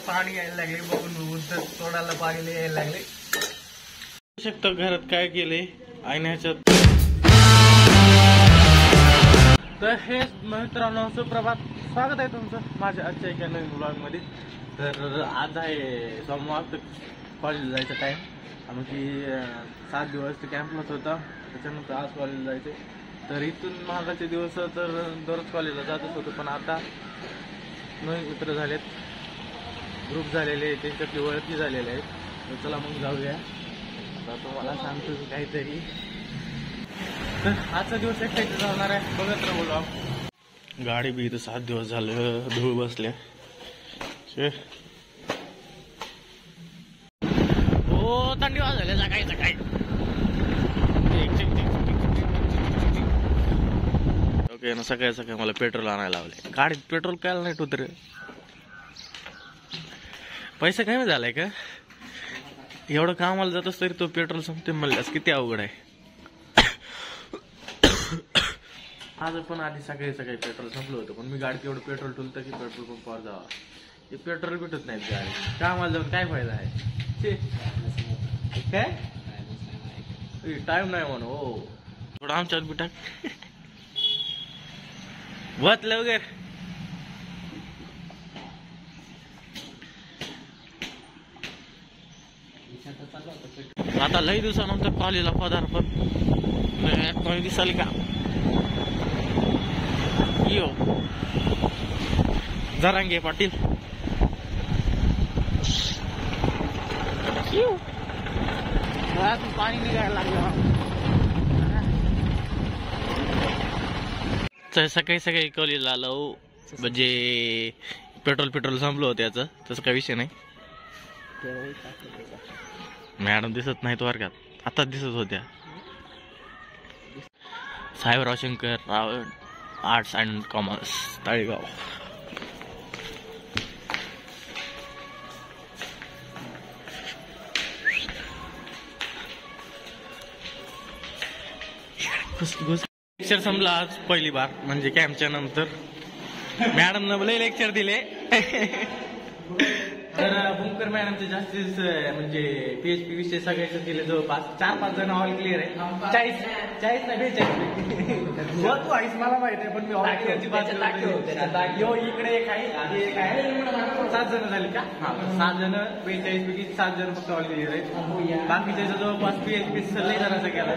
पाणी यायला लागले बघून उंच तोडायला पाणी यायला लागले शकतो घरात काय केले आईण्याच्यात तर हे मित्रांनो सुप्रभात स्वागत आहे तुमचं माझ्या आजच्या एका नवीन ब्लॉग मध्ये। तर आज आहे सोमवार तर कॉलेजला जायचं टाइम आमची 7 दिवस कॅम्पलाच होता त्याच्यानंतर आज कॉलेजला जायचे। तर इथून मागाचे दिवस तर दररोज कॉलेजला जातच होतो पण आता नवीन मित्र झालेत ग्रुप झालेले त्यांच्यातली ओळखी झालेले आहेत तर चला मग जाऊया। तर तुम्हाला सांगतो की काहीतरी तर आजचा दिवस एक्साइटेड राहणार आहे बघत राहू ब्लॉग। गाडी बी इथं 7 दिवस झालं धूळ बसल्या हो थंडी वाजले सकाळी सकाळी ओके ना सकाळी सकाळी मला पेट्रोल आणायला लावले गाडीत पेट्रोल काय नाही उतर पैसा कमी झालाय का एवढं कामाला जातोस तरी तो पेट्रोल संपते म्हणल्यास किती अवघड आहे। आज पण आधी सकाळी सकाळी पेट्रोल संपलं होतं पण मी गाडीत एवढं पेट्रोल ठेवलं की पेट्रोल पंपावर जावा हे पेट्रोल भेटत नाही गाडी कामाला जाऊन काय फायदा आहे काय टाइम नाही म्हणून हो थोडं आमच्यात बी टाक वत लवकर आता लई दिवसानंतर कॉलेजला पदार्पण कोणी दिसाल का यो जरांगे पाटील पाणी निघायला लागलं सकाळी सकाळी कॉलेजला आलो म्हणजे पेट्रोल संपलं होतं याचं तसं काही विषय नाही। मॅडम दिसत नाहीत वर्गात आता दिसत होत्या Sahebrao Shankar Ravan Arts and Commerce Talegaon. Lecture संपला आज पहिली बार म्हणजे कॅम्पच्या नंतर मॅडम न लय लेक्चर दिले तर बुमकर मॅडमचे जास्तीत म्हणजे PHP विषय सगळ्याचे दिले जवळपास 4-5 जण ऑल क्लिअर आहे 40 नाही 42 तू आहेस मला माहित आहे पण मी ऑल क्लिअरची बाजू यो इकडे एक आहे 7 जण झाले का 7 जण 42 पैकी 7 जण फक्त ऑल क्लिअर आहेत बाकीच्या जवळपास PHP लय जणांचा केला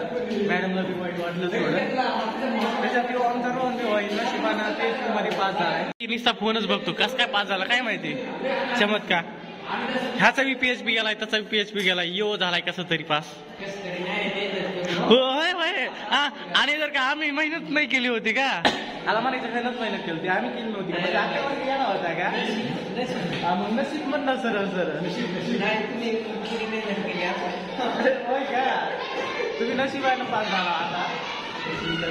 मॅडमला बी वाईट वाटलं थोडं त्याच्यात आमचा रोहन बी होईल नशिबानं PHP मध्ये पास झालाय नुसता फोनच बघतो कस काय पास झाला काय माहिती चमत्कार ह्याचा बी PHP गेलाय त्याचा बी PHP गेलाय यो झालाय कसं तरी पास होय होय आणि जर का आम्ही मेहनत नाही केली होती का मला म्हणायचं मेहनत केली होती आम्ही केली नव्हती गेला होता का मग नशीब म्हणणार सर होय का तुम्ही नशिबानं पास झाला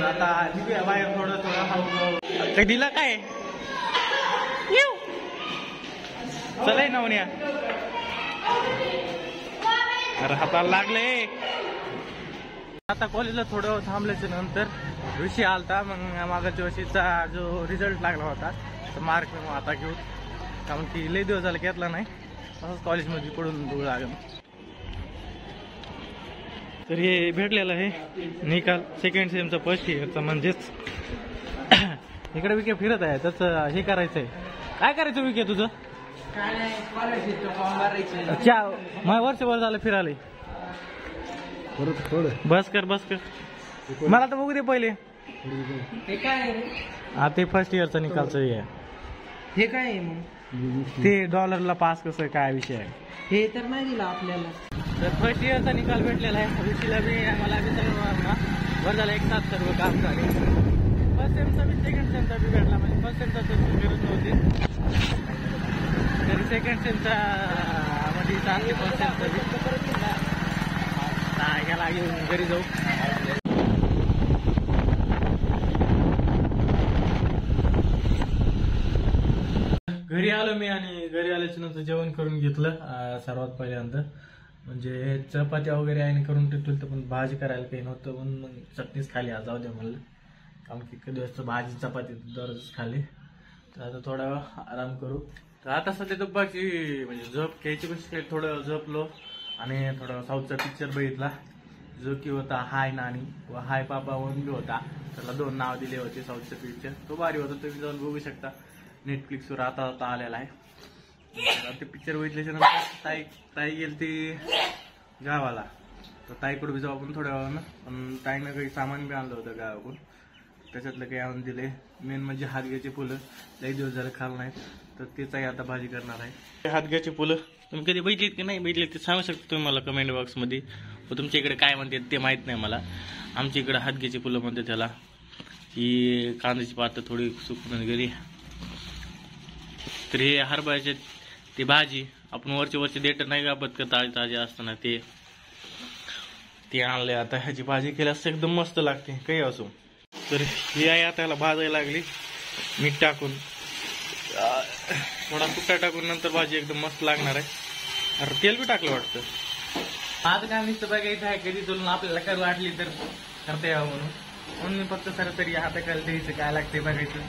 आता निघूया बाहेर थोडं हाऊ काही दिला काय चला नवन्या अरे हाताला लागले आता कॉलेजला थोडं थांबल्याच्या नंतर विषय आलता मग मागच्या वर्षीचा जो रिझल्ट लागला होता तर मार्क मी आता घेऊ कारण की लय दिवस झाला घेतला नाही तसंच कॉलेजमध्ये पडून दूर लागेल। तर हे भेटलेलं आहे निकाल सेकंड सेमचा फर्स्ट इयरचा म्हणजेच इकडे विके फिरत आहे त्याचं हे करायचंय काय करायचं विके तुझं माझ्या वर्षभर झालं फिरायला बस कर मला तर बघू दे पहिले ते फर्स्ट इयरचा निकालचं हे काय आहे मग ते $ला पास कसं काय विषय आहे हे तर नाही दिलं आपल्याला तर फर्स्ट इयरचा निकाल भेटलेला आहे ऋषीला बी मला बी सर्व बरं झालं एक साथ सर्व काम झाले फर्स्ट सेमचा बी सेकंड सेमचा बी भेटला म्हणजे फर्स्ट सेमचा तर फिरत नव्हती तरी सेकंड सेमचा मध्ये चांगली फर्स्ट सेमचा घ्यायला घेऊन घरी जाऊ। घरी आलो मी आणि घरी आल्याच्या नंतर जेवण करून घेतलं सर्वात पहिल्यांदा म्हणजे चपात्या वगैरे आहे करून ठेवलं पण भाजी करायला काही नव्हतं म्हणून मग चटणीच खाली आज जाऊ द्या म्हणलं कारण की कधी असतं भाजी चपाती दररोज खाली तर आता थोडा वेळ आराम करू तर आता सध्या दुपारची म्हणजे झोप घ्यायची कशी काय थोडं झोपलो आणि थोडा साऊथचा पिक्चर बघितला जो की होता हाय नानी व हाय पापा म्हणून बी होता. त्याला 2 नाव दिले होते साऊथचा पिक्चर. तो भारी होता, तुम्ही जाऊन बघू शकता. नेटफ्लिक्सवर आता आलेला आहे. ते पिक्चर बघितल्याच्या नंतर ताई गेली ती गावाला. तर ताईकडे बी जाऊ आपण थोड्या वेळानं. पण ताईनं काही सामान बी आणलं होतं गावाकडून, त्याच्यातलं काही आणून दिले. मेन म्हणजे हातग्याची फुलं लई दिवस झालं खाल्लं नाहीत, तर तेच आता भाजी करणार आहे. हातग्याची फुलं तुम्ही कधी बघितलीत की नाही बघितलीत ते सांगू शकता तुम्ही मला कमेंट बॉक्समध्ये. व तुमच्या इकडे काय म्हणतात ते माहीत नाही मला. आमच्या इकडे हातग्याची फुलं म्हणतात त्याला. ही कांद्याची पातं थोडी सुकून गेली. तर हे हरभऱ्याचे ती भाजी आपण वरचे देठ नाही कापत का ताजे असताना ते आणले. आता ह्याची भाजी केल्यास एकदम मस्त लागते काही असो. तर ही आहे आता याला भाजायला लागली मीठ टाकून, थोडा कुट्टा टाकून नंतर भाजी एकदम मस्त लागणार आहे. अरे तेल बी टाकलं वाटतं. आज काय नुसतं बघायचं आहे, कधी तुला आपल्याला करू वाटली तर करता यावं म्हणून मी फक्त सर तरी हाताखाली द्यायचं काय लागते बघायचं.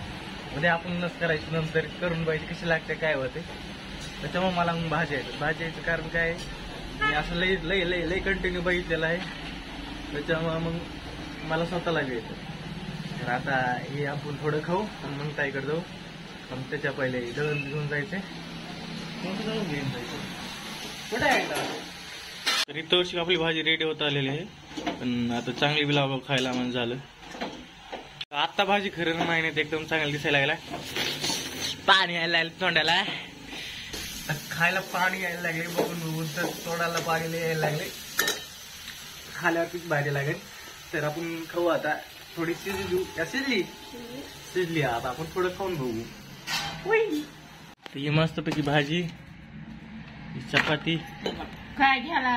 उद्या आपणच करायचं, नंतर करून बघायचं कशी लागते काय होते. त्याच्यामुळे मला मग भाजी यायचं कारण काय मी असं लई लई लई लई कंटिन्यू बघितलेलं आहे, त्याच्यामुळे मग मला स्वतःला बी येतं. तर आता हे आपण थोडं खाऊ आणि मग ताईकडे जाऊ. पण त्याच्या पहिले दळण घेऊन जायचंय. दळण घेऊन जायचं कुठे आहे. तर इथं आपली भाजी रेडी होत आलेली आहे, पण आता चांगली बिलाव खायला म्हणजे झालं. आता भाजी खरं महिन्यात एकदम चांगली दिसायला लागला. पाणी यायला लागलं तोंडाला, खायला पाणी यायला लागले. बघून तर तोंडाला पाणी यायला लागले. खाल्यावरतीच भाजी लागेल. तर आपण खाऊ आता. थोडी शिजली आता आपण थोडं खाऊन बघू. तर ही मस्तपैकी भाजी, चपाती काय घ्याला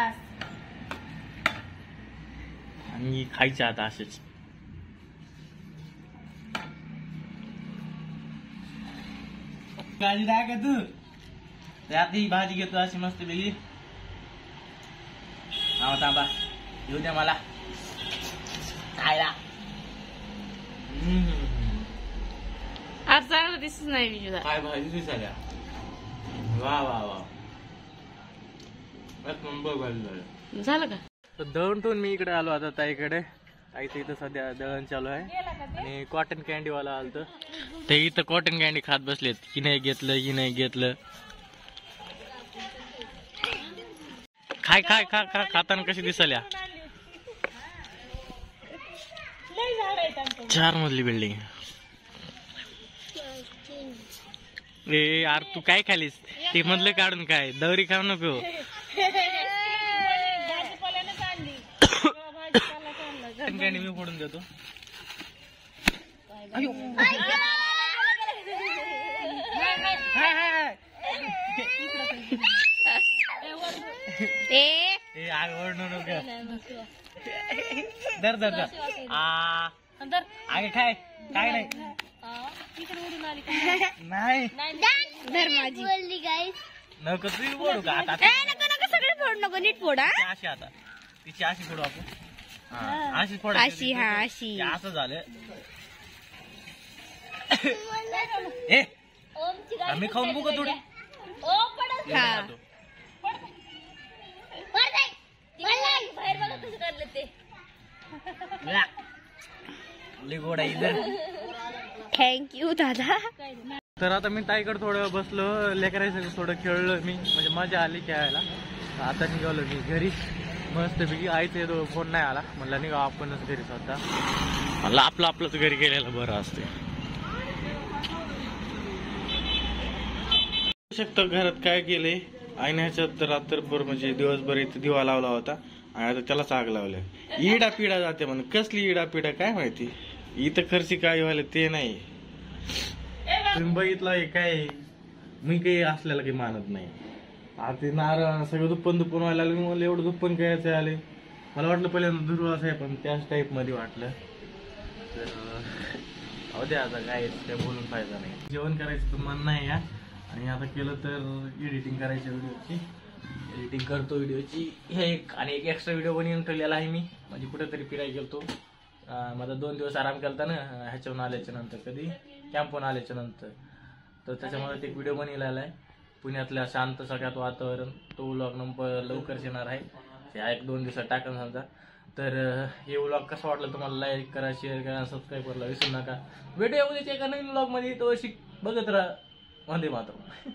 आणि खायचं आता असेच. भाजी काय का तू त्यात ही भाजी घेतो अशी मस्त पैकी. थांबा येऊ द्या मला खायला. आज चांगलं दिसत नाही विजूला. काय भाजी दिसायला. वा वा वा झालं का. तर दळण ठेवून मी इकडे आलो आता ताईकडे. ताईचं इथं सध्या दळण चालू आहे आणि कॉटन कॅन्डी वाला आलत. ते इथं कॉटन कॅन्डी खात बसलेत. की नाही घेतलं खाय खाताना कशी दिसल्या. 4 मजली बिल्डिंग. ए यार तू काय खालीस ते मधलं काढून काय दवरी खाऊ नको. कॅन्डी मी फोडून देतो. आग ओढणू नको. दर आगे काय नाही नाही नको तू फोडू का आता. सगळे फोड नको नीट फोडा. अशी आता तिची अशी फोडू आपण. अशी फोड अशी अशी असं झालं. ए आम्ही खाऊन बघू थोडी. थँक्यू दादा. तर आता मी ताईकडे थोडं बसलो, लेकरायचं थोडं खेळलो मी, म्हणजे मजा आली खेळायला. आता निघालो मी घरी मस्तपैकी. आईचा तो फोन नाही आला, म्हणलं निघा आपणच घरी स्वतः. म्हणलं आपलंच घरी गेलेलं बरं असते. शकतो घरात काय केले आईने ह्याच्यात रात्रभर म्हणजे दिवसभर इथे दिवा लावला होता आणि आता त्यालाच आग लावल्या. इडा पिडा जाते म्हणून. कसली इडा पिडा काय माहिती. इथं खर्ची काय व्हायला ते नाही. तुम्ही बघितलं काय मी काही असलेला काही मानत नाही. आता ते नारळ सगळं दुप्पन व्हायला लागलं. मला एवढं दुप्पन काय आले. मला वाटलं पहिल्यांदा दुर्वास आहे पण त्याच टाईप मध्ये वाटलं. तर अहो द्या आता काय बोलून फायदा नाही. जेवण करायचं तर मन नाही या. आणि आता केलं तर एडिटिंग करायची व्हिडिओची. एडिटिंग करतो व्हिडिओची. हे एक एक्स्ट्रा व्हिडिओ बनवून ठेवलेला आहे मी. म्हणजे कुठेतरी फिरायला गेलतो. माझा 2 दिवस आराम केला ना ह्याच्यावरून आल्याच्या नंतर. कधी कॅम्पवरून आल्याच्या नंतर. तर त्याच्यामध्ये ते एक व्हिडिओ बनवलेला आहे पुण्यातल्या शांत सगळ्यात वातावरण. तो व्लॉग नंबर लवकरच येणार आहे, हे 1-2 दिवसात टाकून समजा. तर हे व्लॉग कसा वाटलं तुम्हाला लाईक करा, शेअर करा, सबस्क्राईब करायला विसरू नका. भेटूया उद्याच्या एका नवीन व्लॉगमध्ये. तो बघत राहा. वंदे मातरम.